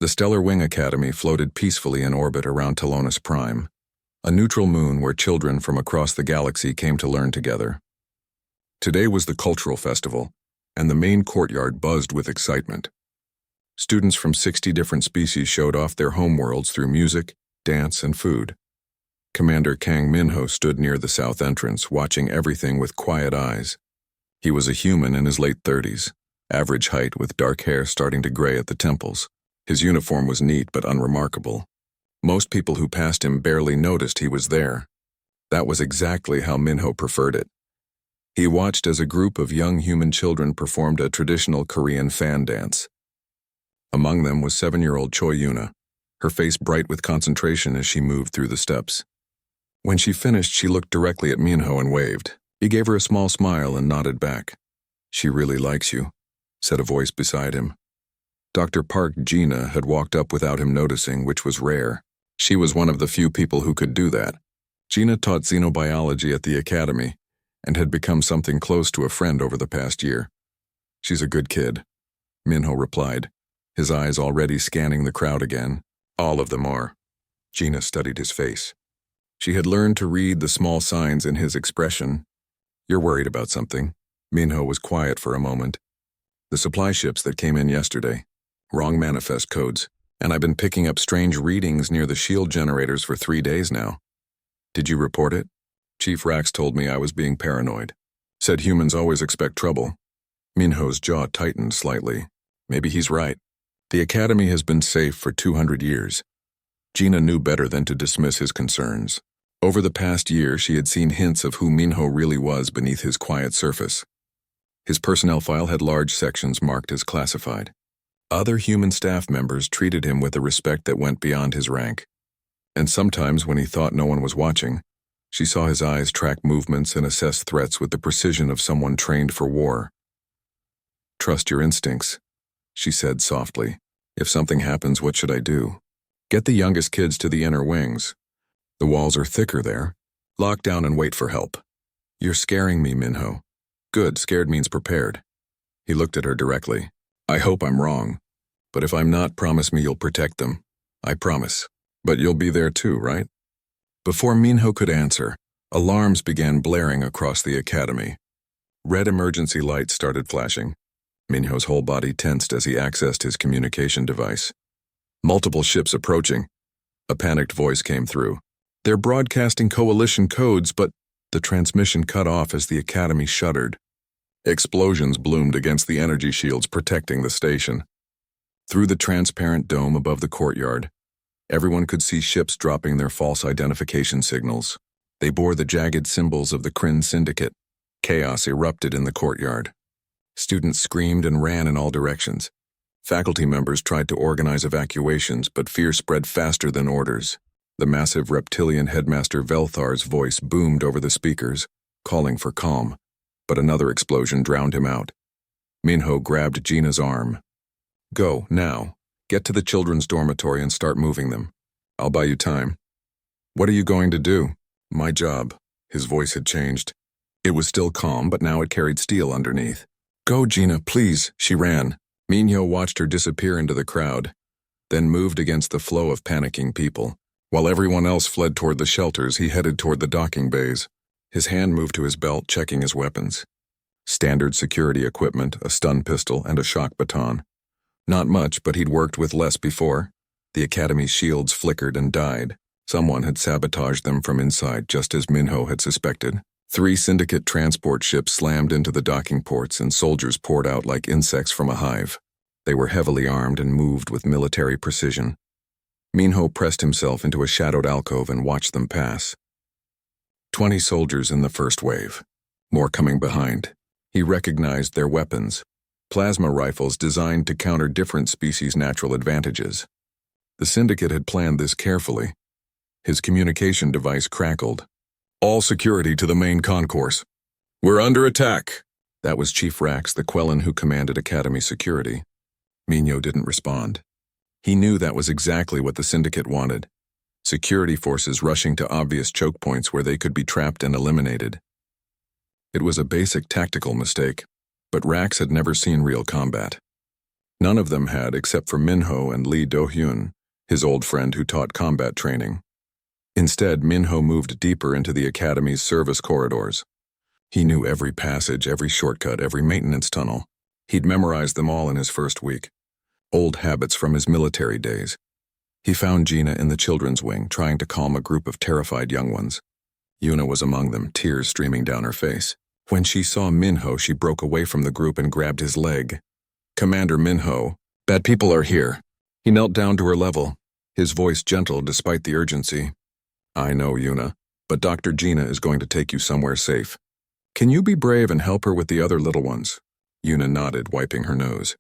The Stellar Wing Academy floated peacefully in orbit around Telonus Prime, a neutral moon where children from across the galaxy came to learn together. Today was the cultural festival, and the main courtyard buzzed with excitement. Students from 60 different species showed off their homeworlds through music, dance, and food. Commander Kang Minho stood near the south entrance, watching everything with quiet eyes. He was a human in his late 30s, average height with dark hair starting to gray at the temples. His uniform was neat but unremarkable. Most people who passed him barely noticed he was there. That was exactly how Minho preferred it. He watched as a group of young human children performed a traditional Korean fan dance. Among them was 7-year-old Choi Yuna, her face bright with concentration as she moved through the steps. When she finished, she looked directly at Minho and waved. He gave her a small smile and nodded back. "She really likes you," said a voice beside him. Dr. Park Gina had walked up without him noticing, which was rare. She was one of the few people who could do that. Gina taught xenobiology at the academy and had become something close to a friend over the past year. "She's a good kid," Minho replied, his eyes already scanning the crowd again. "All of them are." Gina studied his face. She had learned to read the small signs in his expression. "You're worried about something." Minho was quiet for a moment. "The supply ships that came in yesterday. Wrong manifest codes, and I've been picking up strange readings near the shield generators for 3 days now." "Did you report it?" "Chief Rax told me I was being paranoid. Said humans always expect trouble." Minho's jaw tightened slightly. Maybe he's right. The academy has been safe for 200 years. Gina knew better than to dismiss his concerns. Over the past year, she had seen hints of who Minho really was beneath his quiet surface. His personnel file had large sections marked as classified. Other human staff members treated him with a respect that went beyond his rank. And sometimes, when he thought no one was watching, she saw his eyes track movements and assess threats with the precision of someone trained for war. "Trust your instincts," she said softly. "If something happens, what should I do?" "Get the youngest kids to the inner wings. The walls are thicker there. Lock down and wait for help." "You're scaring me, Minho." "Good, scared means prepared." He looked at her directly. "I hope I'm wrong, but if I'm not, promise me you'll protect them." "I promise. But you'll be there too, right?" Before Minho could answer, alarms began blaring across the academy. Red emergency lights started flashing. Minho's whole body tensed as he accessed his communication device. "Multiple ships approaching." A panicked voice came through. "They're broadcasting coalition codes, but..." The transmission cut off as the academy shuddered. Explosions bloomed against the energy shields protecting the station. Through the transparent dome above the courtyard, everyone could see ships dropping their false identification signals. They bore the jagged symbols of the Kryn Syndicate. Chaos erupted in the courtyard. Students screamed and ran in all directions. Faculty members tried to organize evacuations, but fear spread faster than orders. The massive reptilian headmaster Velthar's voice boomed over the speakers, calling for calm. But another explosion drowned him out. Minho grabbed Gina's arm. "Go, now. Get to the children's dormitory and start moving them. I'll buy you time." "What are you going to do?" "My job." His voice had changed. It was still calm, but now it carried steel underneath. "Go, Gina, please." She ran. Minho watched her disappear into the crowd, then moved against the flow of panicking people. While everyone else fled toward the shelters, he headed toward the docking bays. His hand moved to his belt, checking his weapons. Standard security equipment, a stun pistol, and a shock baton. Not much, but he'd worked with less before. The academy's shields flickered and died. Someone had sabotaged them from inside, just as Minho had suspected. 3 syndicate transport ships slammed into the docking ports, and soldiers poured out like insects from a hive. They were heavily armed and moved with military precision. Minho pressed himself into a shadowed alcove and watched them pass. 20 soldiers in the first wave. More coming behind. He recognized their weapons. Plasma rifles designed to counter different species' natural advantages. The syndicate had planned this carefully. His communication device crackled. "All security to the main concourse. We're under attack." That was Chief Rax, the Quellan who commanded Academy security. Minho didn't respond. He knew that was exactly what the syndicate wanted. Security forces rushing to obvious choke points where they could be trapped and eliminated. It was a basic tactical mistake, but Rax had never seen real combat. None of them had except for Minho and Lee Do-hyun, his old friend who taught combat training. Instead, Minho moved deeper into the academy's service corridors. He knew every passage, every shortcut, every maintenance tunnel. He'd memorized them all in his first week. Old habits from his military days. He found Gina in the children's wing, trying to calm a group of terrified young ones. Yuna was among them, tears streaming down her face. When she saw Minho, she broke away from the group and grabbed his leg. "Commander Minho, bad people are here." He knelt down to her level, his voice gentle despite the urgency. "I know, Yuna, but Dr. Gina is going to take you somewhere safe. Can you be brave and help her with the other little ones?" Yuna nodded, wiping her nose.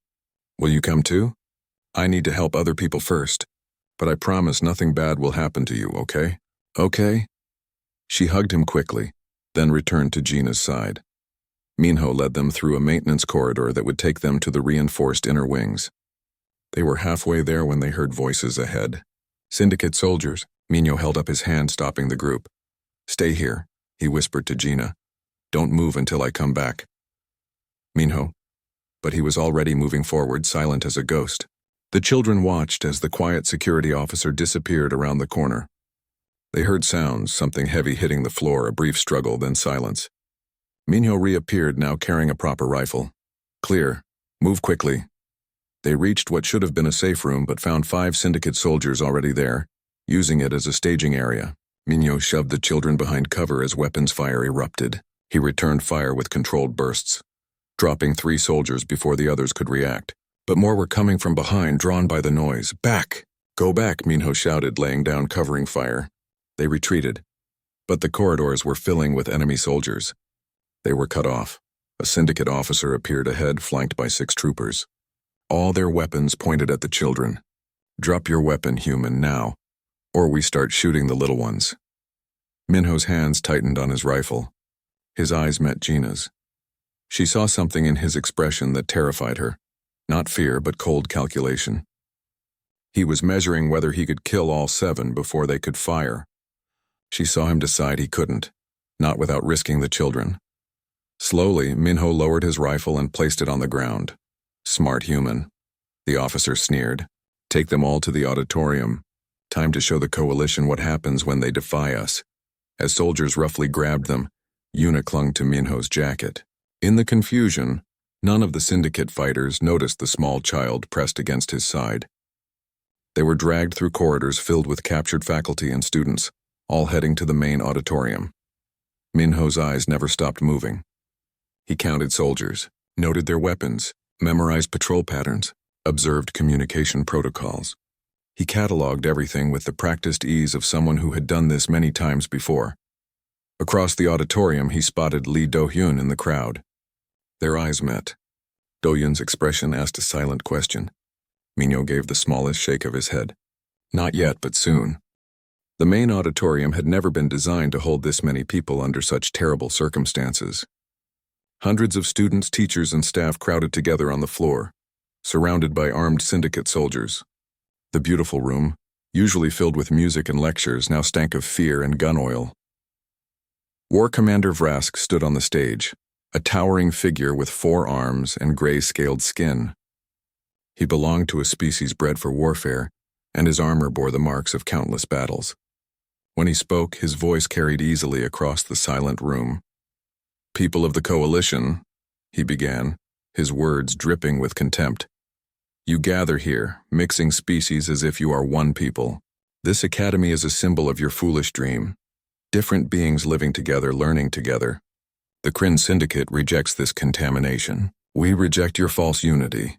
"Will you come too? I need to help other people first, but I promise nothing bad will happen to you, okay?" "Okay." She hugged him quickly, then returned to Gina's side. Minho led them through a maintenance corridor that would take them to the reinforced inner wings. They were halfway there when they heard voices ahead. "Syndicate soldiers." Minho held up his hand, stopping the group. "Stay here," he whispered to Gina. "Don't move until I come back." Minho. But he was already moving forward, silent as a ghost. The children watched as the quiet security officer disappeared around the corner. They heard sounds, something heavy hitting the floor, a brief struggle, then silence. Minho reappeared, now carrying a proper rifle. "Clear. Move quickly." They reached what should have been a safe room but found 5 syndicate soldiers already there, using it as a staging area. Minho shoved the children behind cover as weapons fire erupted. He returned fire with controlled bursts, dropping 3 soldiers before the others could react. But more were coming from behind, drawn by the noise. "Back! Go back!" Minho shouted, laying down covering fire. They retreated, but the corridors were filling with enemy soldiers. They were cut off. A syndicate officer appeared ahead, flanked by 6 troopers. All their weapons pointed at the children. "Drop your weapon, human, now, or we start shooting the little ones." Minho's hands tightened on his rifle. His eyes met Gina's. She saw something in his expression that terrified her. Not fear, but cold calculation. He was measuring whether he could kill all 7 before they could fire. She saw him decide he couldn't, not without risking the children. Slowly, Minho lowered his rifle and placed it on the ground. "Smart human," the officer sneered. "Take them all to the auditorium. Time to show the coalition what happens when they defy us." As soldiers roughly grabbed them, Yuna clung to Minho's jacket. In the confusion, none of the syndicate fighters noticed the small child pressed against his side. They were dragged through corridors filled with captured faculty and students, all heading to the main auditorium. Minho's eyes never stopped moving. He counted soldiers, noted their weapons, memorized patrol patterns, observed communication protocols. He cataloged everything with the practiced ease of someone who had done this many times before. Across the auditorium, he spotted Lee Do-hyun in the crowd. Their eyes met. Do-hyun's expression asked a silent question. Minho gave the smallest shake of his head. Not yet, but soon. The main auditorium had never been designed to hold this many people under such terrible circumstances. Hundreds of students, teachers, and staff crowded together on the floor, surrounded by armed syndicate soldiers. The beautiful room, usually filled with music and lectures, now stank of fear and gun oil. War Commander Vrask stood on the stage, a towering figure with 4 arms and gray-scaled skin. He belonged to a species bred for warfare, and his armor bore the marks of countless battles. When he spoke, his voice carried easily across the silent room. "People of the Coalition," he began, his words dripping with contempt. "You gather here, mixing species as if you are one people. This academy is a symbol of your foolish dream. Different beings living together, learning together. The Kryn Syndicate rejects this contamination. We reject your false unity."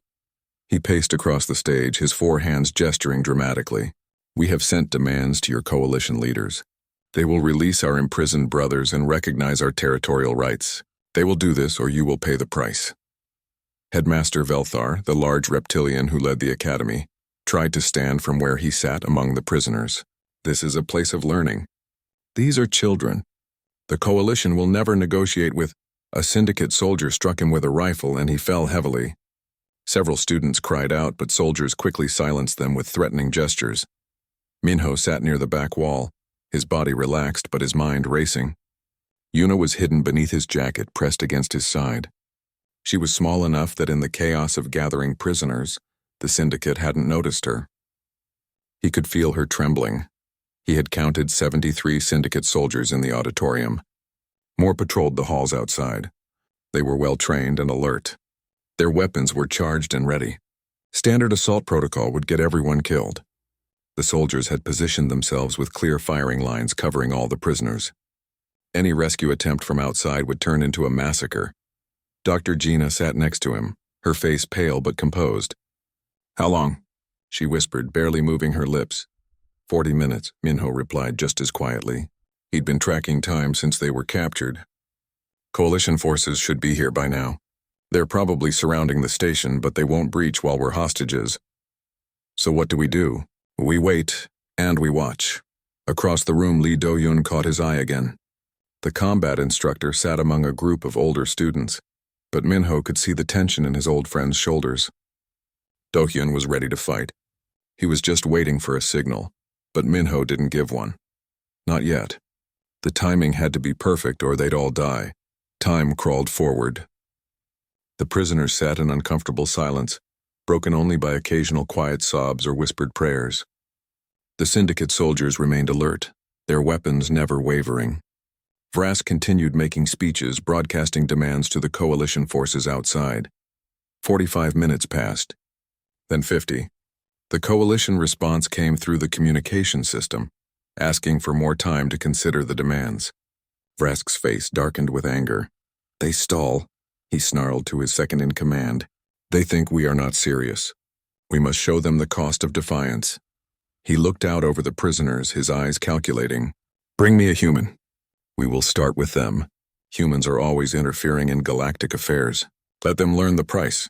He paced across the stage, his 4 hands gesturing dramatically. "We have sent demands to your coalition leaders. They will release our imprisoned brothers and recognize our territorial rights. They will do this or you will pay the price." Headmaster Velthar, the large reptilian who led the academy, tried to stand from where he sat among the prisoners. "This is a place of learning. These are children. The coalition will never negotiate with—" A syndicate soldier struck him with a rifle and he fell heavily. Several students cried out, but soldiers quickly silenced them with threatening gestures. Minho sat near the back wall, his body relaxed but his mind racing. Yuna was hidden beneath his jacket, pressed against his side. She was small enough that in the chaos of gathering prisoners, The syndicate hadn't noticed her. He could feel her trembling. He had counted 73 syndicate soldiers in the auditorium. More patrolled the halls outside. They were well-trained and alert. Their weapons were charged and ready. Standard assault protocol would get everyone killed. The soldiers had positioned themselves with clear firing lines covering all the prisoners. Any rescue attempt from outside would turn into a massacre. Dr. Gina sat next to him, her face pale but composed. "How long?" she whispered, barely moving her lips. 40 minutes, Minho replied just as quietly. He'd been tracking time since they were captured. Coalition forces should be here by now. They're probably surrounding the station, but they won't breach while we're hostages. So what do? We wait, and we watch. Across the room, Lee Do-Yun caught his eye again. The combat instructor sat among a group of older students, but Minho could see the tension in his old friend's shoulders. Do-Hyun was ready to fight. He was just waiting for a signal, but Minho didn't give one. Not yet. The timing had to be perfect or they'd all die. Time crawled forward. The prisoners sat in uncomfortable silence, broken only by occasional quiet sobs or whispered prayers. The syndicate soldiers remained alert, their weapons never wavering. Vrask continued making speeches, broadcasting demands to the coalition forces outside. 45 minutes passed. Then 50. The coalition response came through the communication system, asking for more time to consider the demands. Vrask's face darkened with anger. "They stall," he snarled to his second-in-command. "They think we are not serious. We must show them the cost of defiance." He looked out over the prisoners, his eyes calculating. "Bring me a human. We will start with them. Humans are always interfering in galactic affairs. Let them learn the price."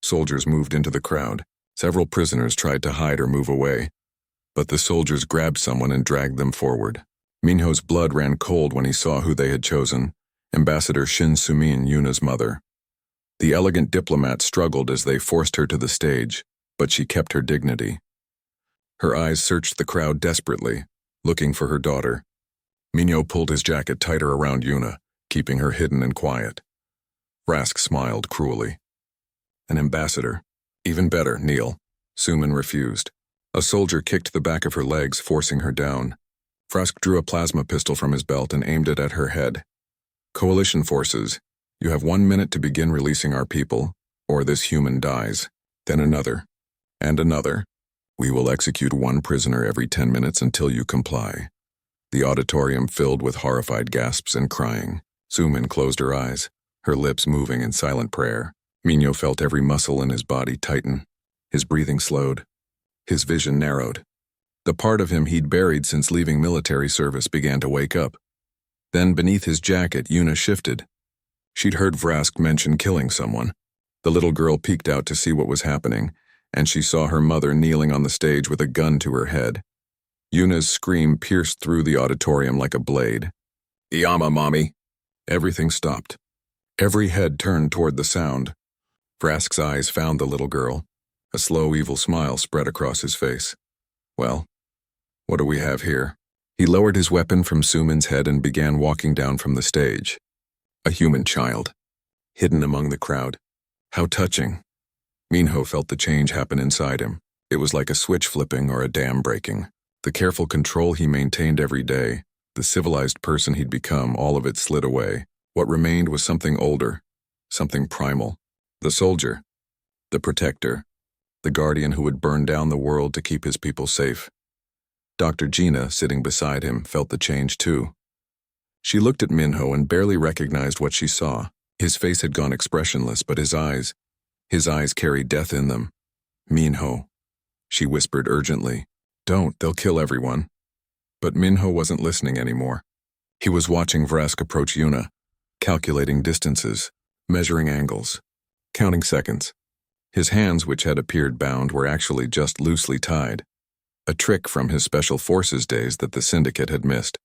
Soldiers moved into the crowd. Several prisoners tried to hide or move away, but the soldiers grabbed someone and dragged them forward. Minho's blood ran cold when he saw who they had chosen, Ambassador Shin Sumin, Yuna's mother. The elegant diplomat struggled as they forced her to the stage, but she kept her dignity. Her eyes searched the crowd desperately, looking for her daughter. Minho pulled his jacket tighter around Yuna, keeping her hidden and quiet. Vrask smiled cruelly. "An ambassador. Even better, kneel." Suman refused. A soldier kicked the back of her legs, forcing her down. Vrask drew a plasma pistol from his belt and aimed it at her head. "Coalition forces, you have 1 minute to begin releasing our people, or this human dies. Then another. And another. We will execute 1 prisoner every 10 minutes until you comply." The auditorium filled with horrified gasps and crying. Suman closed her eyes, her lips moving in silent prayer. Minho felt every muscle in his body tighten. His breathing slowed. His vision narrowed. The part of him he'd buried since leaving military service began to wake up. Then beneath his jacket, Yuna shifted. She'd heard Vrask mention killing someone. The little girl peeked out to see what was happening, and she saw her mother kneeling on the stage with a gun to her head. Yuna's scream pierced through the auditorium like a blade. "Iyama, mommy!" Everything stopped. Every head turned toward the sound. Vrask's eyes found the little girl. A slow, evil smile spread across his face. "Well, what do we have here?" He lowered his weapon from Suman's head and began walking down from the stage. A human child, hidden among the crowd. How touching. Minho felt the change happen inside him. It was like a switch flipping or a dam breaking. The careful control he maintained every day, the civilized person he'd become, all of it slid away. What remained was something older, something primal. The soldier, the protector, the guardian who would burn down the world to keep his people safe. Dr. Gina, sitting beside him, felt the change too. She looked at Minho and barely recognized what she saw. His face had gone expressionless, but his eyes carried death in them. "Minho," she whispered urgently. "Don't, they'll kill everyone." But Minho wasn't listening anymore. He was watching Vrask approach Yuna, calculating distances, measuring angles, counting seconds. His hands, which had appeared bound, were actually just loosely tied. A trick from his Special Forces days that the Syndicate had missed.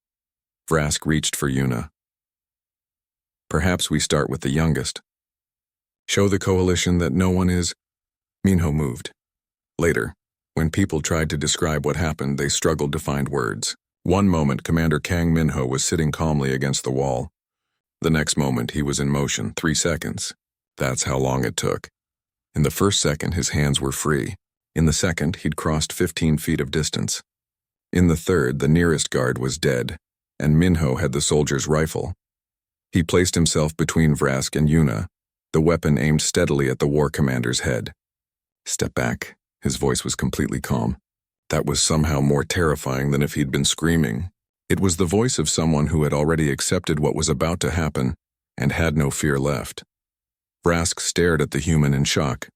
Vrask reached for Yuna. "Perhaps we start with the youngest. Show the coalition that no one is..." Minho moved. Later, when people tried to describe what happened, they struggled to find words. One moment, Commander Kang Minho was sitting calmly against the wall. The next moment, he was in motion. 3 seconds. That's how long it took. In the first second, his hands were free. In the second, he'd crossed 15 feet of distance. In the third, the nearest guard was dead, and Minho had the soldier's rifle. He placed himself between Vrask and Yuna, the weapon aimed steadily at the war commander's head. "Step back." His voice was completely calm. That was somehow more terrifying than if he'd been screaming. It was the voice of someone who had already accepted what was about to happen and had no fear left. Vrask stared at the human in shock.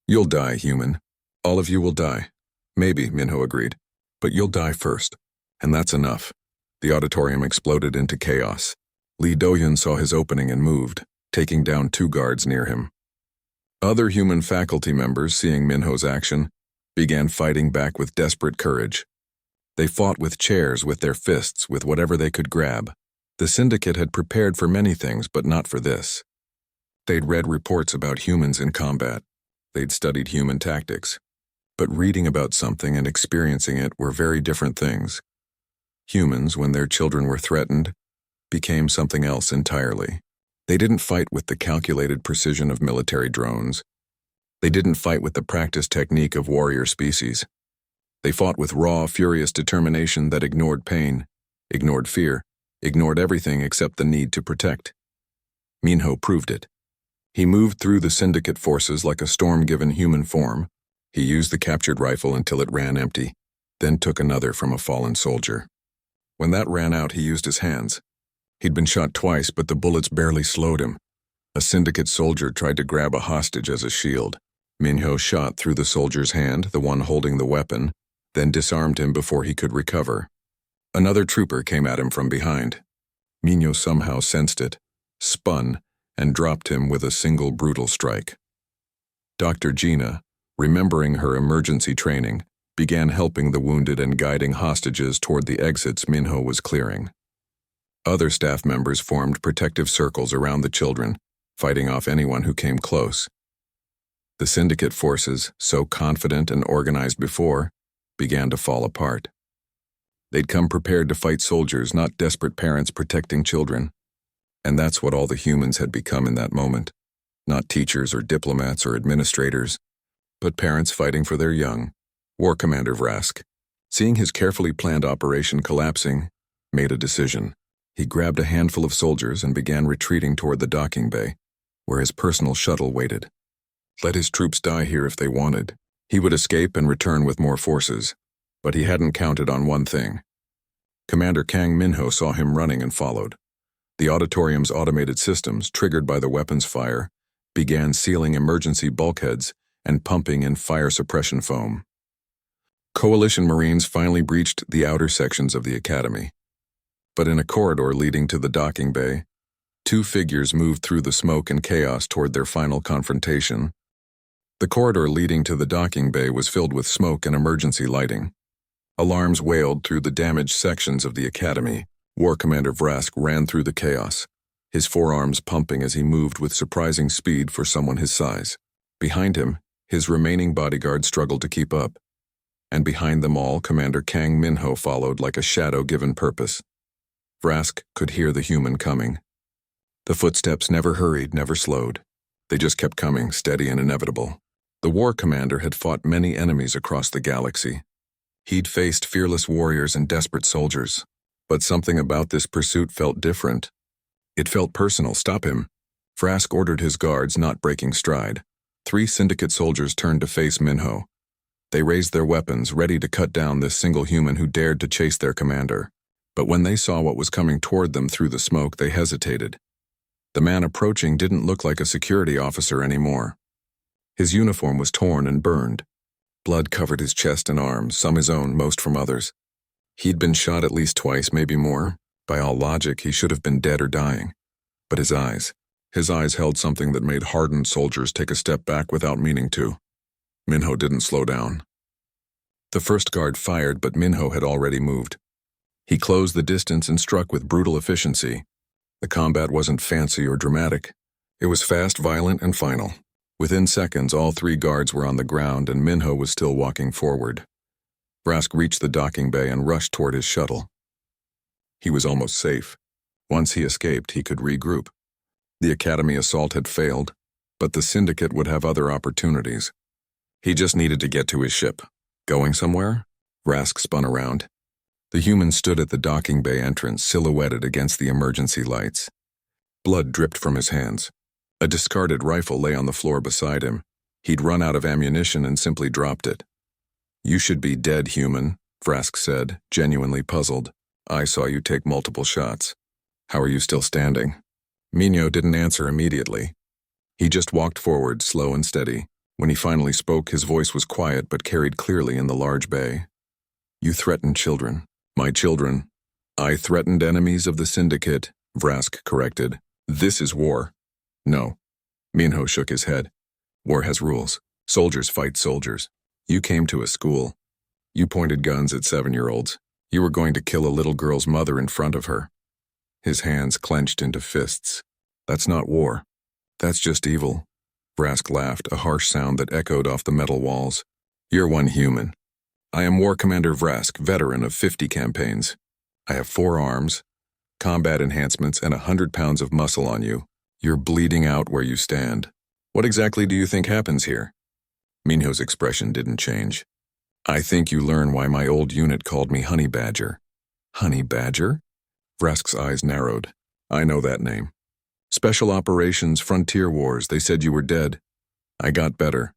"You'll die, human. All of you will die." "Maybe," Minho agreed, "but you'll die first. And that's enough." The auditorium exploded into chaos. Li Doyun saw his opening and moved, taking down 2 guards near him. Other human faculty members, seeing Minho's action, began fighting back with desperate courage. They fought with chairs, with their fists, with whatever they could grab. The Syndicate had prepared for many things, but not for this. They'd read reports about humans in combat. They'd studied human tactics. But reading about something and experiencing it were very different things. Humans, when their children were threatened, became something else entirely. They didn't fight with the calculated precision of military drones. They didn't fight with the practiced technique of warrior species. They fought with raw, furious determination that ignored pain, ignored fear, ignored everything except the need to protect. Minho proved it. He moved through the Syndicate forces like a storm-given human form. He used the captured rifle until it ran empty, then took another from a fallen soldier. When that ran out, he used his hands. He'd been shot twice, but the bullets barely slowed him. A Syndicate soldier tried to grab a hostage as a shield. Minho shot through the soldier's hand, the one holding the weapon, then disarmed him before he could recover. Another trooper came at him from behind. Minho somehow sensed it, spun, and dropped him with a single brutal strike. Dr. Gina, remembering her emergency training, began helping the wounded and guiding hostages toward the exits Minho was clearing. Other staff members formed protective circles around the children, fighting off anyone who came close. The Syndicate forces, so confident and organized before, began to fall apart. They'd come prepared to fight soldiers, not desperate parents protecting children. And that's what all the humans had become in that moment. Not teachers or diplomats or administrators, but parents fighting for their young. War Commander Vrask, seeing his carefully planned operation collapsing, made a decision. He grabbed a handful of soldiers and began retreating toward the docking bay, where his personal shuttle waited. Let his troops die here if they wanted. He would escape and return with more forces, but he hadn't counted on one thing. Commander Kang Minho saw him running and followed. The auditorium's automated systems, triggered by the weapon's fire, began sealing emergency bulkheads and pumping in fire suppression foam. Coalition Marines finally breached the outer sections of the academy. But in a corridor leading to the docking bay, 2 figures moved through the smoke and chaos toward their final confrontation. The corridor leading to the docking bay was filled with smoke and emergency lighting. Alarms wailed through the damaged sections of the academy. War Commander Vrask ran through the chaos, his forearms pumping as he moved with surprising speed for someone his size. Behind him, his remaining bodyguards struggled to keep up. And behind them all, Commander Kang Minho followed like a shadow given purpose. Vrask could hear the human coming. The footsteps never hurried, never slowed. They just kept coming, steady and inevitable. The war commander had fought many enemies across the galaxy. He'd faced fearless warriors and desperate soldiers. But something about this pursuit felt different. It felt personal. "Stop him." Vrask ordered his guards, not breaking stride. 3 Syndicate soldiers turned to face Minho. They raised their weapons, ready to cut down this single human who dared to chase their commander. But when they saw what was coming toward them through the smoke, they hesitated. The man approaching didn't look like a security officer anymore. His uniform was torn and burned. Blood covered his chest and arms, some his own, most from others. He'd been shot at least twice, maybe more. By all logic, he should have been dead or dying. But his eyes held something that made hardened soldiers take a step back without meaning to. Minho didn't slow down. The first guard fired, but Minho had already moved. He closed the distance and struck with brutal efficiency. The combat wasn't fancy or dramatic. It was fast, violent, and final. Within seconds, all 3 guards were on the ground and Minho was still walking forward. Vrask reached the docking bay and rushed toward his shuttle. He was almost safe. Once he escaped, he could regroup. The academy assault had failed. But the Syndicate would have other opportunities. He just needed to get to his ship. Going somewhere? Vrask spun around. The human stood at the docking bay entrance, silhouetted against the emergency lights. Blood dripped from his hands. A discarded rifle lay on the floor beside him. He'd run out of ammunition and simply dropped it. "You should be dead, human," Vrask said, genuinely puzzled. "I saw you take multiple shots. How are you still standing?" Minho didn't answer immediately. He just walked forward, slow and steady. When he finally spoke, his voice was quiet but carried clearly in the large bay. "You threatened children. My children." "I threatened enemies of the Syndicate," Vrask corrected. "This is war." "No." Minho shook his head. "War has rules. Soldiers fight soldiers. You came to a school. You pointed guns at 7-year-olds. You were going to kill a little girl's mother in front of her." His hands clenched into fists. "That's not war. That's just evil." Vrask laughed, a harsh sound that echoed off the metal walls. "You're one human. I am War Commander Vrask, veteran of 50 campaigns. I have 4 arms, combat enhancements, and 100 pounds of muscle on you. You're bleeding out where you stand. What exactly do you think happens here?" Minho's expression didn't change. "I think you learn why my old unit called me Honey Badger." "Honey Badger?" Vrask's eyes narrowed. "I know that name. Special Operations Frontier Wars, they said you were dead. I got better."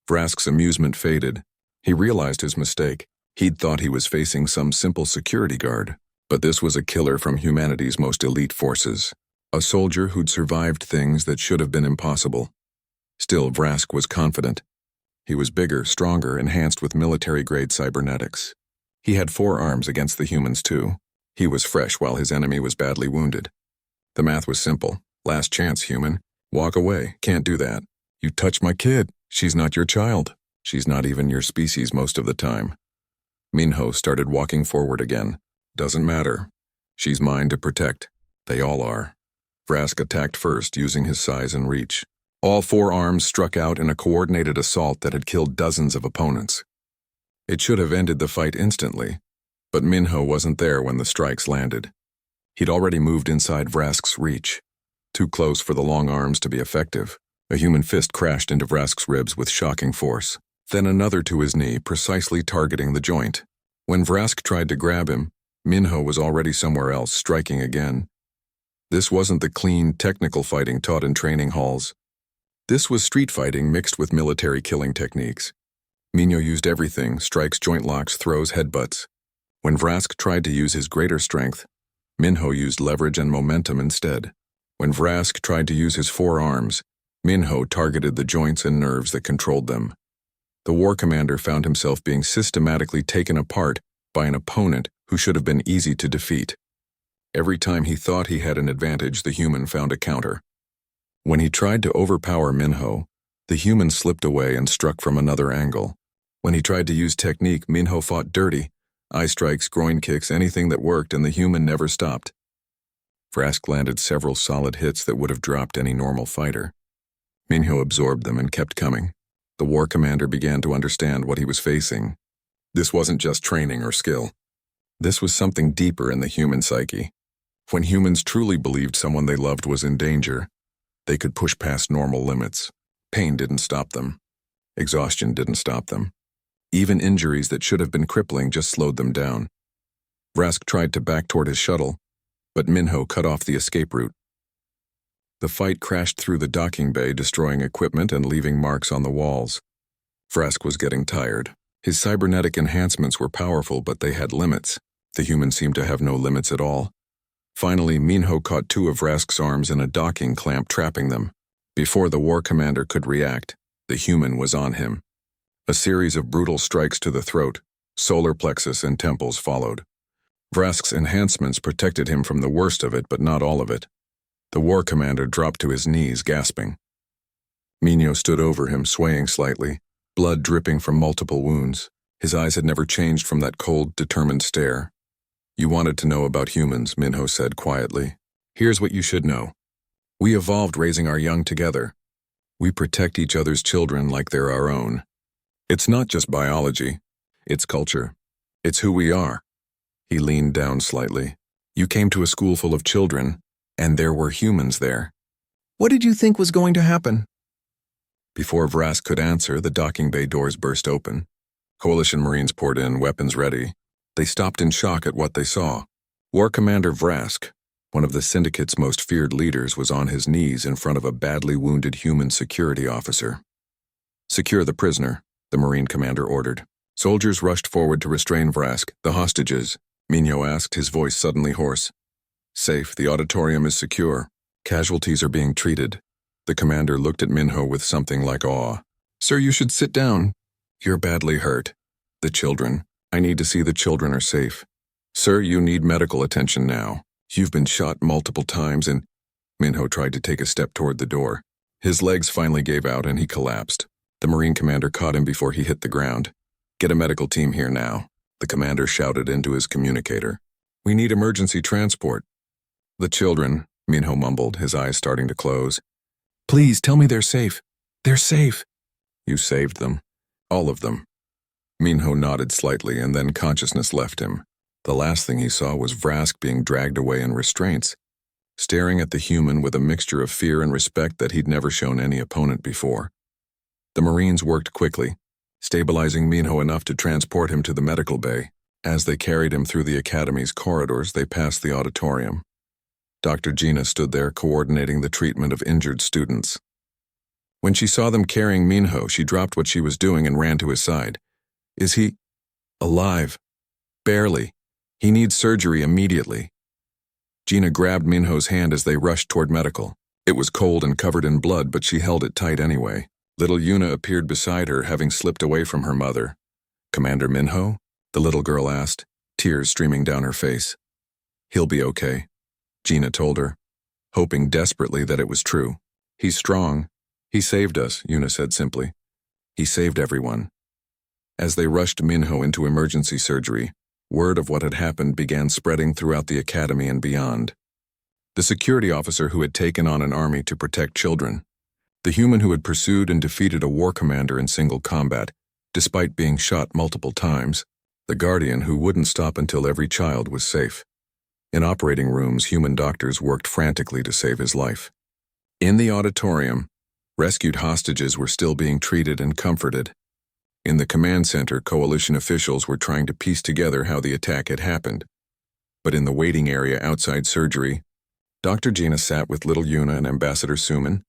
Vrask's amusement faded. He realized his mistake. He'd thought he was facing some simple security guard, but this was a killer from humanity's most elite forces. A soldier who'd survived things that should have been impossible. Still, Vrask was confident. He was bigger, stronger, enhanced with military-grade cybernetics. He had 4 arms against the humans too. He was fresh while his enemy was badly wounded. The math was simple. Last chance, human. Walk away. Can't do that. "You touched my kid. She's not your child. She's not even your species most of the time." Minho started walking forward again. "Doesn't matter. She's mine to protect. They all are." Vrask attacked first, using his size and reach. All 4 arms struck out in a coordinated assault that had killed dozens of opponents. It should have ended the fight instantly, but Minho wasn't there when the strikes landed. He'd already moved inside Vrask's reach, too close for the long arms to be effective. A human fist crashed into Vrask's ribs with shocking force, then another to his knee, precisely targeting the joint. When Vrask tried to grab him, Minho was already somewhere else, striking again. This wasn't the clean, technical fighting taught in training halls. This was street fighting mixed with military killing techniques. Minho used everything: strikes, joint locks, throws, headbutts. When Vrask tried to use his greater strength, Minho used leverage and momentum instead. When Vrask tried to use his 4 arms, Minho targeted the joints and nerves that controlled them. The war commander found himself being systematically taken apart by an opponent who should have been easy to defeat. Every time he thought he had an advantage, the human found a counter. When he tried to overpower Minho, the human slipped away and struck from another angle. When he tried to use technique, Minho fought dirty. Eye strikes, groin kicks, anything that worked, and the human never stopped. Vrask landed several solid hits that would have dropped any normal fighter. Minho absorbed them and kept coming. The war commander began to understand what he was facing. This wasn't just training or skill. This was something deeper in the human psyche. When humans truly believed someone they loved was in danger, they could push past normal limits. Pain didn't stop them. Exhaustion didn't stop them. Even injuries that should have been crippling just slowed them down. Vrask tried to back toward his shuttle, but Minho cut off the escape route. The fight crashed through the docking bay, destroying equipment and leaving marks on the walls. Vrask was getting tired. His cybernetic enhancements were powerful, but they had limits. The human seemed to have no limits at all. Finally, Minho caught 2 of Vrask's arms in a docking clamp, trapping them. Before the war commander could react, the human was on him. A series of brutal strikes to the throat, solar plexus, and temples followed. Vrask's enhancements protected him from the worst of it, but not all of it. The war commander dropped to his knees, gasping. Minho stood over him, swaying slightly, blood dripping from multiple wounds. His eyes had never changed from that cold, determined stare. "You wanted to know about humans," Minho said quietly. "Here's what you should know. We evolved raising our young together. We protect each other's children like they're our own. It's not just biology. It's culture. It's who we are." He leaned down slightly. "You came to a school full of children, and there were humans there. What did you think was going to happen?" Before Vrask could answer, the docking bay doors burst open. Coalition Marines poured in, weapons ready. They stopped in shock at what they saw. War Commander Vrask, one of the Syndicate's most feared leaders, was on his knees in front of a badly wounded human security officer. "Secure the prisoner," the Marine commander ordered. Soldiers rushed forward to restrain Vrask. "The hostages?" Minho asked, his voice suddenly hoarse. "Safe. The auditorium is secure. Casualties are being treated." The commander looked at Minho with something like awe. "Sir, you should sit down." "You're badly hurt." "The children. I need to see the children are safe." "Sir, you need medical attention now. You've been shot multiple times and—" Minho tried to take a step toward the door. His legs finally gave out and he collapsed. The Marine commander caught him before he hit the ground. "Get a medical team here now," the commander shouted into his communicator. "We need emergency transport." "The children," Minho mumbled, his eyes starting to close. "Please, tell me they're safe. They're safe." "You saved them. All of them." Minho nodded slightly and then consciousness left him. The last thing he saw was Vrask being dragged away in restraints, staring at the human with a mixture of fear and respect that he'd never shown any opponent before. The Marines worked quickly, stabilizing Minho enough to transport him to the medical bay. As they carried him through the academy's corridors, they passed the auditorium. Dr. Gina stood there coordinating the treatment of injured students. When she saw them carrying Minho, she dropped what she was doing and ran to his side. "Is he alive?" "Barely. He needs surgery immediately." Gina grabbed Minho's hand as they rushed toward medical. It was cold and covered in blood, but she held it tight anyway. Little Yuna appeared beside her, having slipped away from her mother. "Commander Minho?" the little girl asked, tears streaming down her face. "He'll be okay," Gina told her, hoping desperately that it was true. "He's strong. He saved us," Yuna said simply. "He saved everyone." As they rushed Minho into emergency surgery, word of what had happened began spreading throughout the academy and beyond. The security officer who had taken on an army to protect children, the human who had pursued and defeated a war commander in single combat, despite being shot multiple times, the guardian who wouldn't stop until every child was safe. In operating rooms, human doctors worked frantically to save his life. In the auditorium, rescued hostages were still being treated and comforted. In the command center, coalition officials were trying to piece together how the attack had happened. But in the waiting area outside surgery, Dr. Gina sat with little Yuna and Ambassador Suman,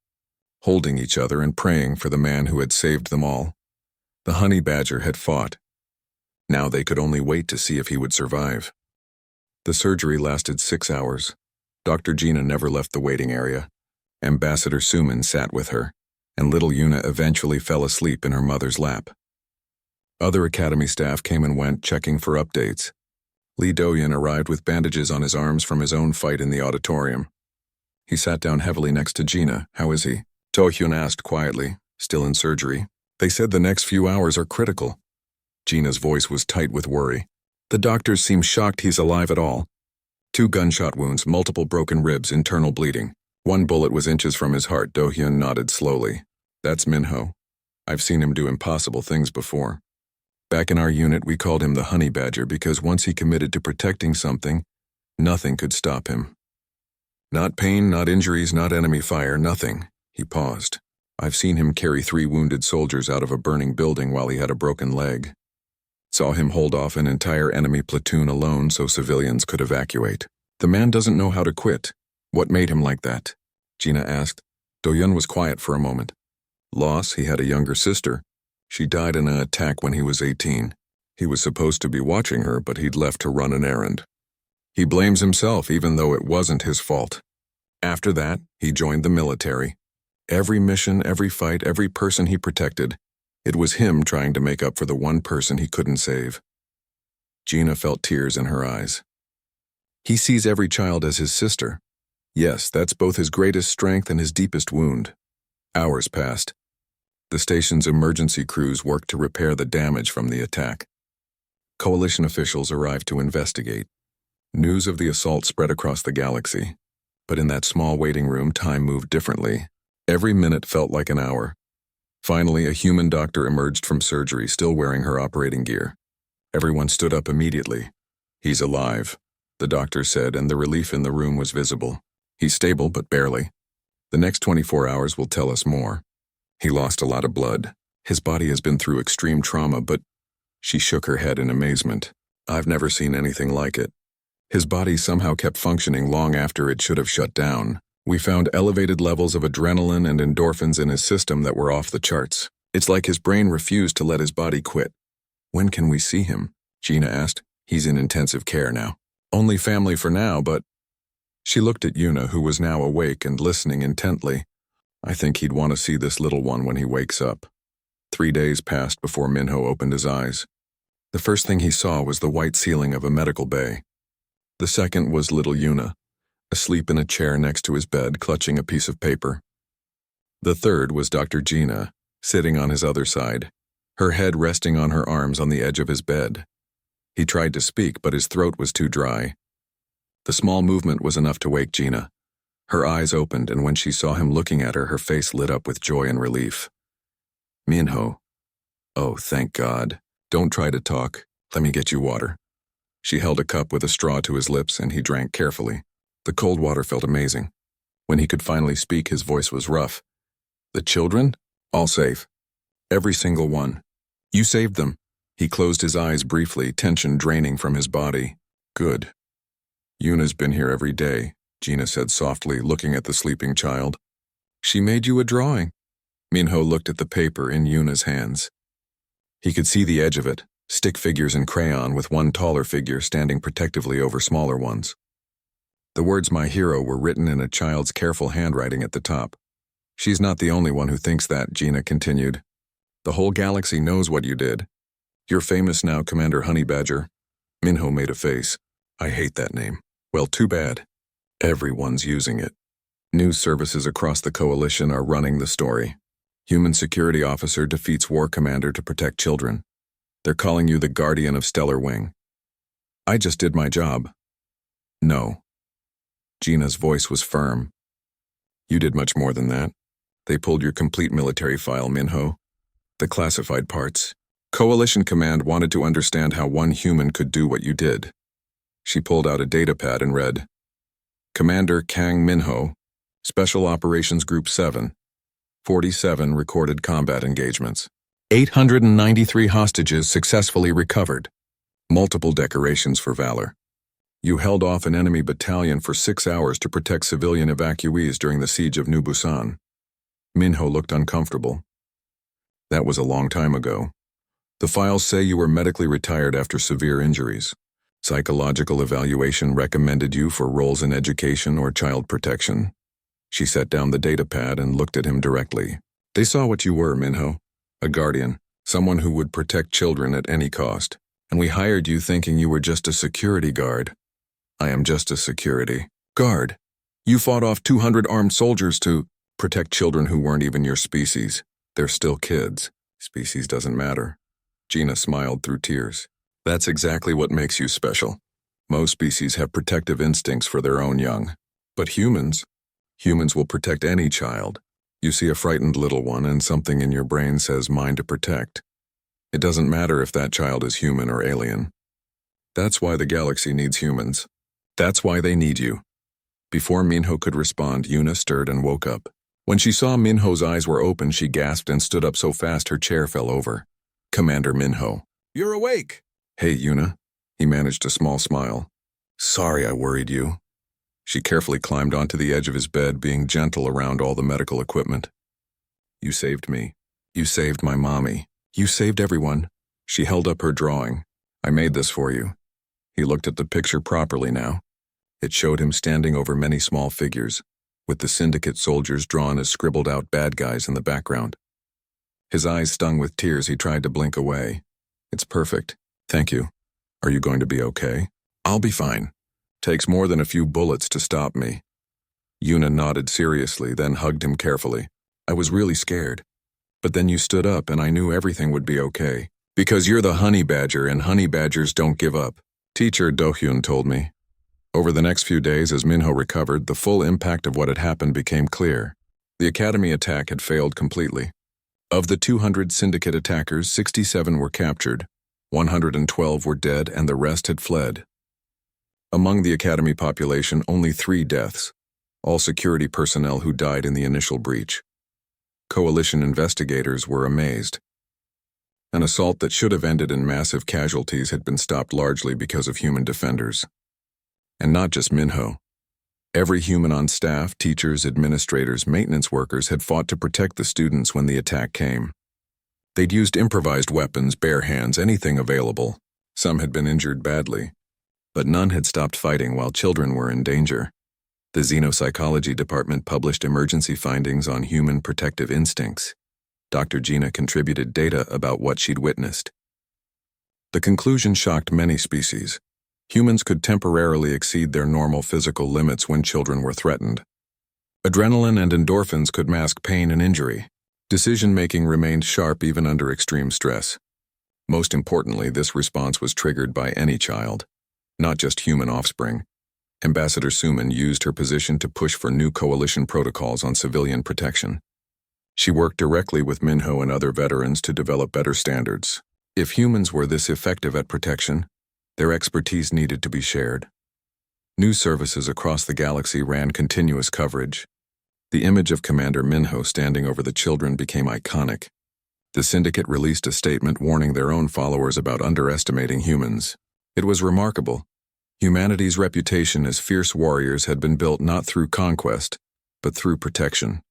holding each other and praying for the man who had saved them all. The honey badger had fought. Now they could only wait to see if he would survive. The surgery lasted 6 hours. Dr. Gina never left the waiting area. Ambassador Suman sat with her, and little Yuna eventually fell asleep in her mother's lap. Other academy staff came and went, checking for updates. Lee Doyen arrived with bandages on his arms from his own fight in the auditorium. He sat down heavily next to Gina. "How is he?" To-hyun asked quietly, still in surgery. "They said the next few hours are critical." Gina's voice was tight with worry. "The doctors seem shocked he's alive at all. 2 gunshot wounds, multiple broken ribs, internal bleeding. 1 bullet was inches from his heart." Do-hyun nodded slowly. "That's Minho. I've seen him do impossible things before. Back in our unit, we called him the honey badger because once he committed to protecting something, nothing could stop him. Not pain, not injuries, not enemy fire, nothing." He paused. "I've seen him carry 3 wounded soldiers out of a burning building while he had a broken leg. Saw him hold off an entire enemy platoon alone so civilians could evacuate. The man doesn't know how to quit. What made him like that?" Gina asked. Do-hyun was quiet for a moment. "Loss, he had a younger sister. She died in an attack when he was 18. He was supposed to be watching her, but he'd left to run an errand. He blames himself even though it wasn't his fault. After that, he joined the military. Every mission, every fight, every person he protected, it was him trying to make up for the one person he couldn't save." Gina felt tears in her eyes. "He sees every child as his sister. Yes, that's both his greatest strength and his deepest wound." Hours passed. The station's emergency crews worked to repair the damage from the attack. Coalition officials arrived to investigate. News of the assault spread across the galaxy. But in that small waiting room, time moved differently. Every minute felt like an hour. Finally, a human doctor emerged from surgery, still wearing her operating gear. Everyone stood up immediately. "He's alive," the doctor said, and the relief in the room was visible. "He's stable, but barely. The next 24 hours will tell us more." He lost a lot of blood. His body has been through extreme trauma, but she shook her head in amazement. I've never seen anything like it. His body somehow kept functioning long after it should have shut down. We found elevated levels of adrenaline and endorphins in his system that were off the charts. It's like his brain refused to let his body quit. When can we see him? Gina asked. He's in intensive care now. Only family for now, but... She looked at Yuna, who was now awake and listening intently. I think he'd want to see this little one when he wakes up. 3 days passed before Minho opened his eyes. The first thing he saw was the white ceiling of a medical bay. The second was little Yuna, asleep in a chair next to his bed, clutching a piece of paper. The third was Dr. Gina, sitting on his other side, her head resting on her arms on the edge of his bed. He tried to speak, but his throat was too dry. The small movement was enough to wake Gina. Her eyes opened, and when she saw him looking at her, her face lit up with joy and relief. Minho. Oh, thank God. Don't try to talk. Let me get you water. She held a cup with a straw to his lips, and he drank carefully. The cold water felt amazing. When he could finally speak, his voice was rough. The children? All safe. Every single one. You saved them. He closed his eyes briefly, tension draining from his body. Good. Yuna's been here every day, Gina said softly, looking at the sleeping child. She made you a drawing. Minho looked at the paper in Yuna's hands. He could see the edge of it, stick figures in crayon with one taller figure standing protectively over smaller ones. The words "my hero" were written in a child's careful handwriting at the top. She's not the only one who thinks that, Gina continued. The whole galaxy knows what you did. You're famous now, Commander Honeybadger. Minho made a face. I hate that name. Well, too bad. Everyone's using it. News services across the coalition are running the story. Human security officer defeats war commander to protect children. They're calling you the Guardian of Stellar Wing. I just did my job. No. Gina's voice was firm. You did much more than that. They pulled your complete military file, Minho. The classified parts. Coalition Command wanted to understand how one human could do what you did. She pulled out a datapad and read, Commander Kang Minho, Special Operations Group 7, 47 recorded combat engagements, 893 hostages successfully recovered, multiple decorations for valor. You held off an enemy battalion for 6 hours to protect civilian evacuees during the siege of New Busan. Minho looked uncomfortable. That was a long time ago. The files say you were medically retired after severe injuries. Psychological evaluation recommended you for roles in education or child protection. She set down the datapad and looked at him directly. They saw what you were, Minho. A guardian, someone who would protect children at any cost. And we hired you thinking you were just a security guard. I am just a security guard. You fought off 200 armed soldiers to protect children who weren't even your species. They're still kids. Species doesn't matter. Gina smiled through tears. That's exactly what makes you special. Most species have protective instincts for their own young. But humans will protect any child. You see a frightened little one and something in your brain says mine to protect. It doesn't matter if that child is human or alien. That's why the galaxy needs humans. That's why they need you. Before Minho could respond, Yuna stirred and woke up. When she saw Minho's eyes were open, she gasped and stood up so fast her chair fell over. Commander Minho. You're awake! Hey, Yuna. He managed a small smile. Sorry I worried you. She carefully climbed onto the edge of his bed, being gentle around all the medical equipment. You saved me. You saved my mommy. You saved everyone. She held up her drawing. I made this for you. He looked at the picture properly now. It showed him standing over many small figures, with the syndicate soldiers drawn as scribbled-out bad guys in the background. His eyes stung with tears. He tried to blink away. It's perfect. Thank you. Are you going to be okay? I'll be fine. Takes more than a few bullets to stop me. Yuna nodded seriously, then hugged him carefully. I was really scared. But then you stood up and I knew everything would be okay. Because you're the honey badger and honey badgers don't give up. Teacher Do-hyun told me. Over the next few days, as Minho recovered, the full impact of what had happened became clear. The Academy attack had failed completely. Of the 200 syndicate attackers, 67 were captured, 112 were dead, and the rest had fled. Among the Academy population, only 3 deaths, all security personnel who died in the initial breach. Coalition investigators were amazed. An assault that should have ended in massive casualties had been stopped largely because of human defenders. And not just Minho. Every human on staff, teachers, administrators, maintenance workers had fought to protect the students when the attack came. They'd used improvised weapons, bare hands, anything available. Some had been injured badly, but none had stopped fighting while children were in danger. The Xenopsychology Department published emergency findings on human protective instincts. Dr. Gina contributed data about what she'd witnessed. The conclusion shocked many species. Humans could temporarily exceed their normal physical limits when children were threatened. Adrenaline and endorphins could mask pain and injury. Decision-making remained sharp even under extreme stress. Most importantly, this response was triggered by any child, not just human offspring. Ambassador Suman used her position to push for new coalition protocols on civilian protection. She worked directly with Minho and other veterans to develop better standards. If humans were this effective at protection, their expertise needed to be shared. News services across the galaxy ran continuous coverage. The image of Commander Minho standing over the children became iconic. The syndicate released a statement warning their own followers about underestimating humans. It was remarkable. Humanity's reputation as fierce warriors had been built not through conquest, but through protection.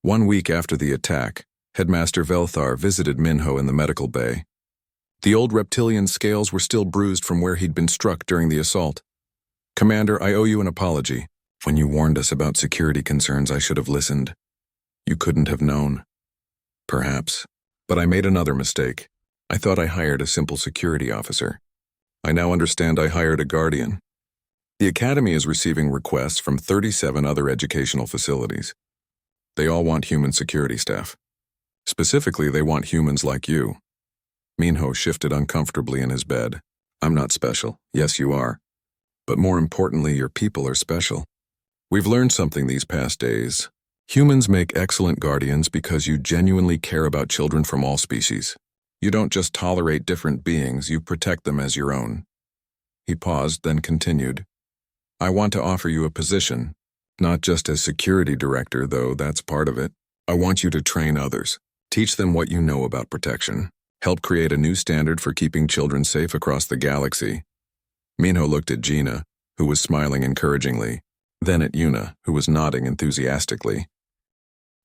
1 week after the attack, Headmaster Velthar visited Minho in the medical bay. The old reptilian scales were still bruised from where he'd been struck during the assault. "Commander, I owe you an apology. When you warned us about security concerns, I should have listened. You couldn't have known." "Perhaps. But I made another mistake. I thought I hired a simple security officer. I now understand I hired a guardian." The Academy is receiving requests from 37 other educational facilities. They all want human security staff. Specifically, they want humans like you. Minho shifted uncomfortably in his bed. "I'm not special. Yes, you are. But more importantly, your people are special. We've learned something these past days. Humans make excellent guardians because you genuinely care about children from all species. You don't just tolerate different beings, you protect them as your own." He paused, then continued. "I want to offer you a position, not just as security director, though that's part of it. I want you to train others. Teach them what you know about protection. Help create a new standard for keeping children safe across the galaxy." Minho looked at Gina, who was smiling encouragingly, then at Yuna, who was nodding enthusiastically.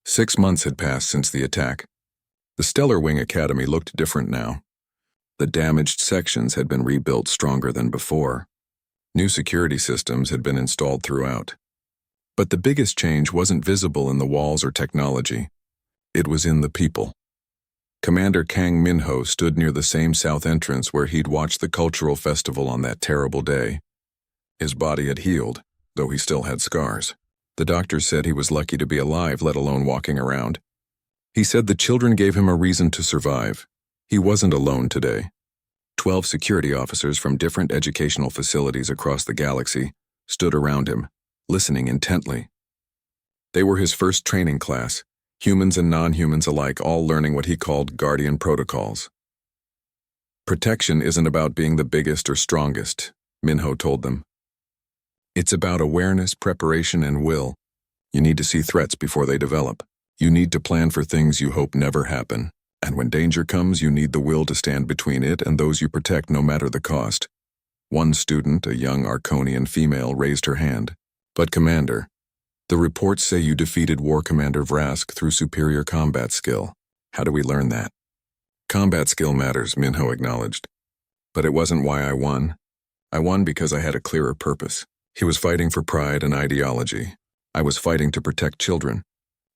6 months had passed since the attack. The Stellar Wing Academy looked different now. The damaged sections had been rebuilt stronger than before. New security systems had been installed throughout. But the biggest change wasn't visible in the walls or technology. It was in the people. Commander Kang Minho stood near the same south entrance where he'd watched the cultural festival on that terrible day. His body had healed, though he still had scars. The doctors said he was lucky to be alive, let alone walking around. He said the children gave him a reason to survive. He wasn't alone today. 12 security officers from different educational facilities across the galaxy stood around him, listening intently. They were his first training class, humans and non-humans alike, all learning what he called guardian protocols. "Protection isn't about being the biggest or strongest," Minho told them. "It's about awareness, preparation, and will. You need to see threats before they develop. You need to plan for things you hope never happen. And when danger comes, you need the will to stand between it and those you protect, no matter the cost." One student, a young Arconian female, raised her hand. "But Commander, the reports say you defeated War Commander Vrask through superior combat skill. How do we learn that?" "Combat skill matters," Minho acknowledged. "But it wasn't why I won. I won because I had a clearer purpose." He was fighting for pride and ideology. I was fighting to protect children.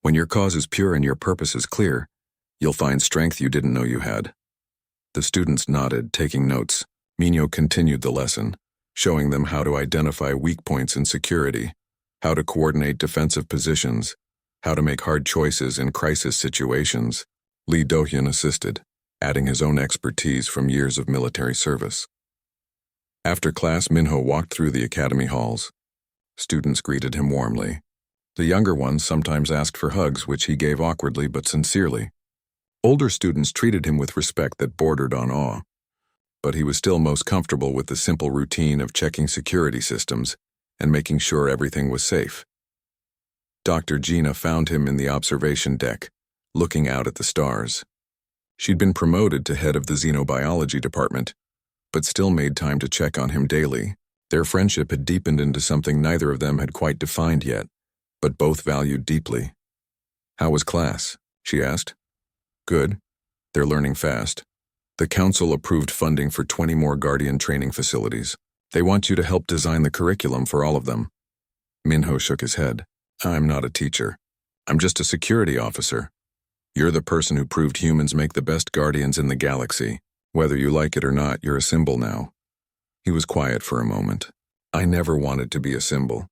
When your cause is pure and your purpose is clear, you'll find strength you didn't know you had. The students nodded, taking notes. Minho continued the lesson, showing them how to identify weak points in security, how to coordinate defensive positions, how to make hard choices in crisis situations. Lee Dohyun assisted, adding his own expertise from years of military service. After class, Minho walked through the academy halls. Students greeted him warmly. The younger ones sometimes asked for hugs, which he gave awkwardly but sincerely. Older students treated him with respect that bordered on awe. But he was still most comfortable with the simple routine of checking security systems and making sure everything was safe. Dr. Gina found him in the observation deck, looking out at the stars. She'd been promoted to head of the xenobiology department, but still made time to check on him daily. Their friendship had deepened into something neither of them had quite defined yet, but both valued deeply. "How was class?" she asked. "Good. They're learning fast. The council approved funding for 20 more Guardian training facilities. They want you to help design the curriculum for all of them." Minho shook his head. "I'm not a teacher. I'm just a security officer. You're the person who proved humans make the best Guardians in the galaxy. Whether you like it or not, you're a symbol now." He was quiet for a moment. "I never wanted to be a symbol.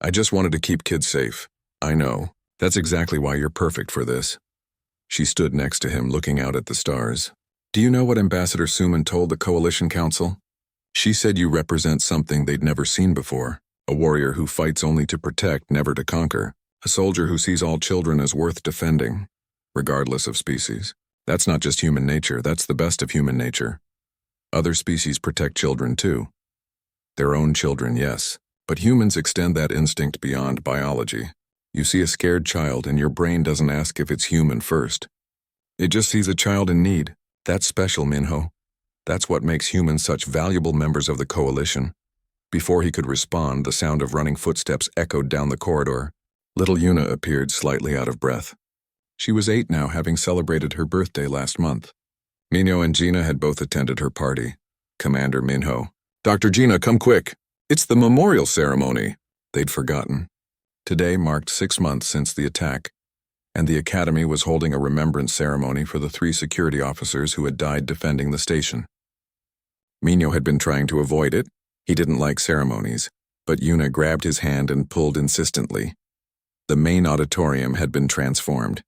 I just wanted to keep kids safe. I know. That's exactly why you're perfect for this." She stood next to him, looking out at the stars. "Do you know what Ambassador Suman told the Coalition Council? She said you represent something they'd never seen before. A warrior who fights only to protect, never to conquer. A soldier who sees all children as worth defending, regardless of species. That's not just human nature, that's the best of human nature. Other species protect children too. Their own children, yes. But humans extend that instinct beyond biology. You see a scared child and your brain doesn't ask if it's human first. It just sees a child in need. That's special, Minho. That's what makes humans such valuable members of the Coalition." Before he could respond, the sound of running footsteps echoed down the corridor. Little Yuna appeared, slightly out of breath. She was 8 now, having celebrated her birthday last month. Minho and Gina had both attended her party. Commander Minho. "Dr. Gina, come quick. It's the memorial ceremony." They'd forgotten. Today marked 6 months since the attack, and the Academy was holding a remembrance ceremony for the 3 security officers who had died defending the station. Minho had been trying to avoid it. He didn't like ceremonies, but Yuna grabbed his hand and pulled insistently. The main auditorium had been transformed.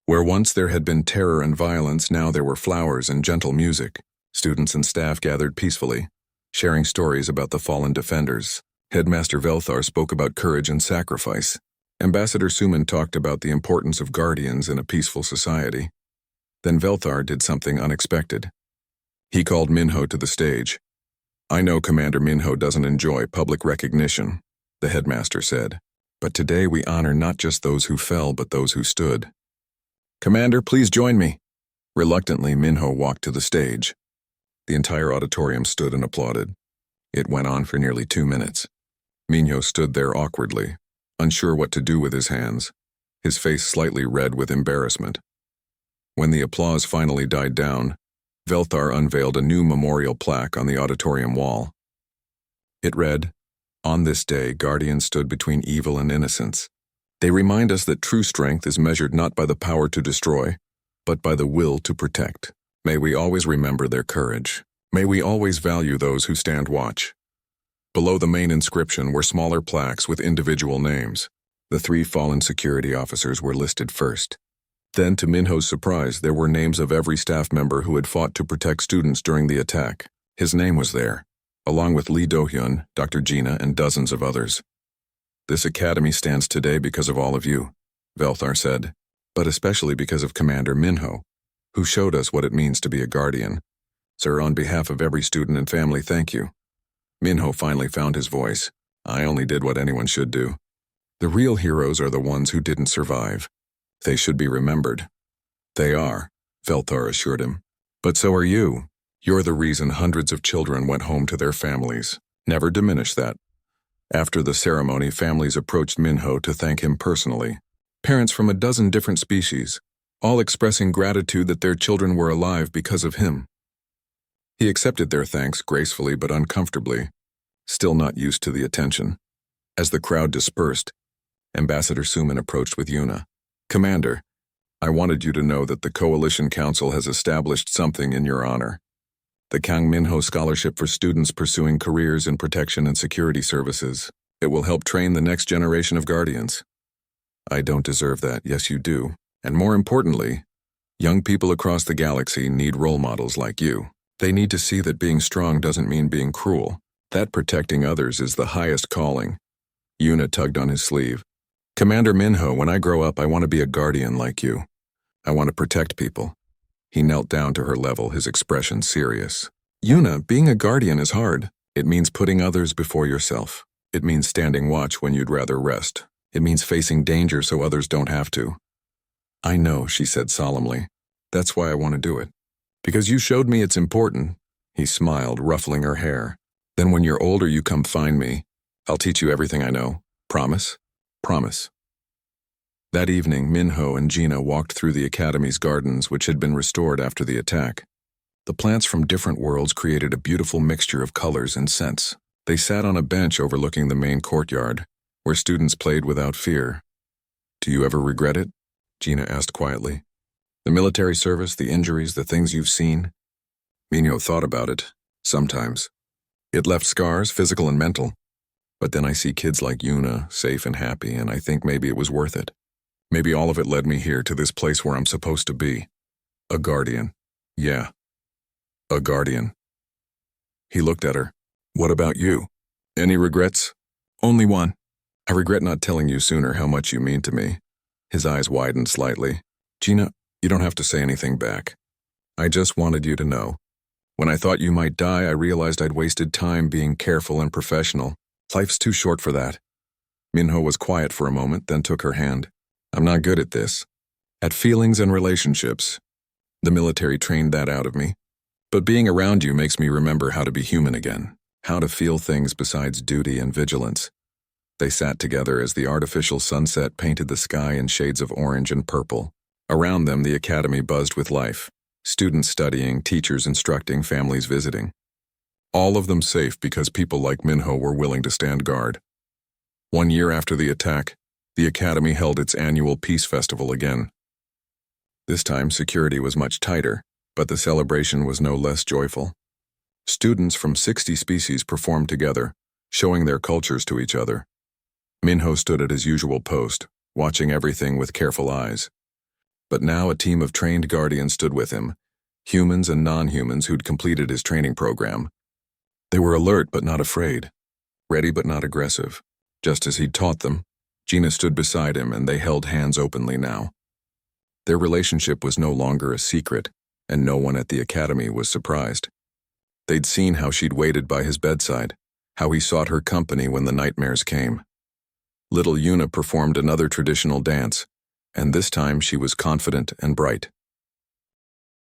Where once there had been terror and violence, now there were flowers and gentle music. Students and staff gathered peacefully, sharing stories about the fallen defenders. Headmaster Velthar spoke about courage and sacrifice. Ambassador Suman talked about the importance of guardians in a peaceful society. Then Velthar did something unexpected. He called Minho to the stage. "I know Commander Minho doesn't enjoy public recognition," the headmaster said. "But today we honor not just those who fell, but those who stood. Commander, please join me." Reluctantly, Minho walked to the stage. The entire auditorium stood and applauded. It went on for nearly 2 minutes. Minho stood there awkwardly, unsure what to do with his hands, his face slightly red with embarrassment. When the applause finally died down, Velthar unveiled a new memorial plaque on the auditorium wall. It read, "On this day, Guardians stood between evil and innocence. They remind us that true strength is measured not by the power to destroy, but by the will to protect. May we always remember their courage. May we always value those who stand watch." Below the main inscription were smaller plaques with individual names. The 3 fallen security officers were listed first. Then, to Minho's surprise, there were names of every staff member who had fought to protect students during the attack. His name was there, along with Lee Do-hyun, Dr. Gina, and dozens of others. "This academy stands today because of all of you," Velthar said, "but especially because of Commander Minho, who showed us what it means to be a guardian. Sir, on behalf of every student and family, thank you." Minho finally found his voice. "I only did what anyone should do. The real heroes are the ones who didn't survive. They should be remembered." "They are," Velthar assured him. "But so are you. You're the reason hundreds of children went home to their families. Never diminish that." After the ceremony, families approached Minho to thank him personally. Parents from a dozen different species, all expressing gratitude that their children were alive because of him. He accepted their thanks gracefully but uncomfortably, still not used to the attention. As the crowd dispersed, Ambassador Suman approached with Yuna. "Commander, I wanted you to know that the Coalition Council has established something in your honor. The Kang Minho Scholarship for students pursuing careers in protection and security services. It will help train the next generation of Guardians." "I don't deserve that, yes you do. And more importantly, young people across the galaxy need role models like you. They need to see that being strong doesn't mean being cruel, that protecting others is the highest calling." Yuna tugged on his sleeve. "Commander Minho, when I grow up, I want to be a guardian like you. I want to protect people." He knelt down to her level, his expression serious. "Yuna, being a guardian is hard. It means putting others before yourself. It means standing watch when you'd rather rest. It means facing danger so others don't have to. I know, she said solemnly. That's why I want to do it. Because you showed me it's important. He smiled, ruffling her hair. Then when you're older, you come find me. I'll teach you everything I know. Promise? Promise. That evening, Minho and Gina walked through the Academy's gardens, which had been restored after the attack. The plants from different worlds created a beautiful mixture of colors and scents. They sat on a bench overlooking the main courtyard, where students played without fear. Do you ever regret it? Gina asked quietly. The military service, the injuries, the things you've seen? Minho thought about it, sometimes. It left scars, physical and mental. But then I see kids like Yuna, safe and happy, and I think maybe it was worth it. Maybe all of it led me here to this place where I'm supposed to be. A guardian. Yeah. A guardian. He looked at her. What about you? Any regrets? Only one. I regret not telling you sooner how much you mean to me. His eyes widened slightly. Gina, you don't have to say anything back. I just wanted you to know. When I thought you might die, I realized I'd wasted time being careful and professional. Life's too short for that. Minho was quiet for a moment, then took her hand. I'm not good at this. At feelings and relationships. The military trained that out of me. But being around you makes me remember how to be human again, how to feel things besides duty and vigilance. They sat together as the artificial sunset painted the sky in shades of orange and purple. Around them, the academy buzzed with life. Students studying, teachers instructing, families visiting. All of them safe because people like Minho were willing to stand guard. 1 year after the attack, the academy held its annual Peace Festival again. This time, security was much tighter, but the celebration was no less joyful. Students from 60 species performed together, showing their cultures to each other. Minho stood at his usual post, watching everything with careful eyes. But now a team of trained guardians stood with him, humans and non-humans who'd completed his training program. They were alert but not afraid, ready but not aggressive. Just as he'd taught them, Gina stood beside him and they held hands openly now. Their relationship was no longer a secret, and no one at the academy was surprised. They'd seen how she'd waited by his bedside, how he sought her company when the nightmares came. Little Yuna performed another traditional dance, and this time she was confident and bright.